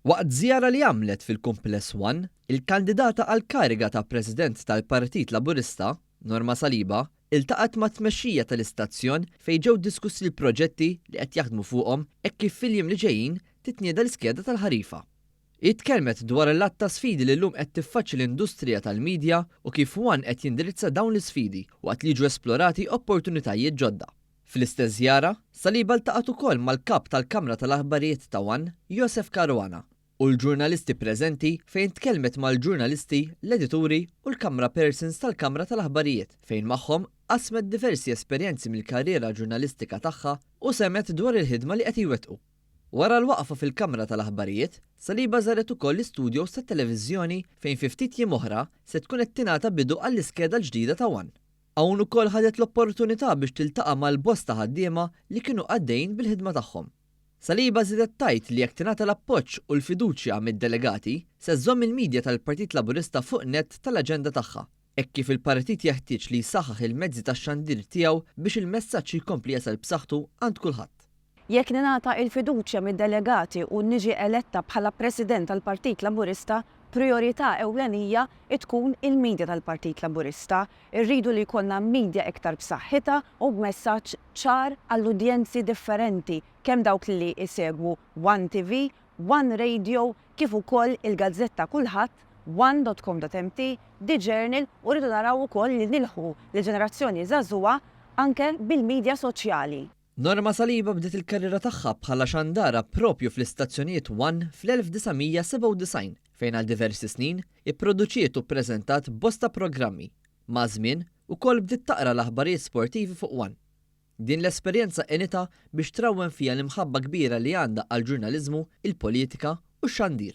Waqt żjara li għamlet fil-Kumpless One, il-kandidata għal kariga ta' President tal-Partit Laburista, Norma Saliba, iltaqat ma' tmexxija tal-istazzjon fejn ġew diskussi l-proġetti li qed jaħdmu fuqhom hekk kif fil-jiem li ġejjin titnieda l-iskeda tal-ħarifa. Itkellmet dwar il-lat ta' sfidi li llum qed tiffaċċi l-industrija tal-midja u kif One qed jindirizza dawn l-isfidi waqt li jiġu esplorati opportunitajiet ġodda. Fl-istess żjara, Saliba ltaqat ukoll mal-kap tal-Kamra tal-Aħbarijiet ta' One, Joseph Caruana, u l-ġurnalisti preżenti fejn tkellmet mal-ġurnalisti, l-edituri u l-Kamra Persons tal-Kamra tal-Aħbarijiet fejn magħhom qasmet diversi esperjenzi mill-karriera ġurnalistika tagħha u semet dwar il-ħidma li qed iwettqu. Wara l-waqfa fil-Kamra tal-Aħbarijiet, Saliba żaret ukoll l-istudios tat-televiżjoni fejn fi ftit jiem oħra se tkun qed tingħata bidu għall-iskeda l-ġdida ta' One. Hawn ukoll ħadet l-opportunità biex tiltaqa' mal-bosta ħaddiema li kienu għaddejjin bil-ħidma tagħhom. Saliba żiedet tgħid li jekk tingħata l-appoġġ u l-fiduċja mid-delegati se żżomm il-midja tal-Partit Laburista fuq nett tal-aġenda tagħha, hekk kif il-partit jeħtieġ li jsaħħaħ il-mezzi tax-xandir tiegħu biex il-messaġġ jkompli jasal b'saħħtu għand kulħadd. Jekk ningħata il-fiduċja mid-delegati u niġi eletta bħala President tal-Partit Laburista, priorità ewlenija tkun il-midja tal-Partit Laburista. Irridu li jkollna midja iktar b'saħħitha u b'messaġġ ċar għall-udjenzi differenti, kemm dawk li jsegwu One TV, One Radio, kif ukoll il-gazzetta kulħadd, one.com.mt, The Journal u rridu naraw ukoll li nilħu l-ġenerazzjoni żagħżugħa anke bil-midja soċjali. Norma Saliba bdiet il-karriera tagħha bħala xandara propju fl-istazzjonijiet One fl-1997 fejn għal diversi snin ipproduċiet u ppreżentat bosta programmi. Ma' żmien ukoll bdiet taqra l-aħbarijiet sportivi fuq One. Din l-esperjenza għenitha biex trawwen fiha l-imħabba kbira li għandha għall-ġurnaliżmu, il-politika u x-xandir.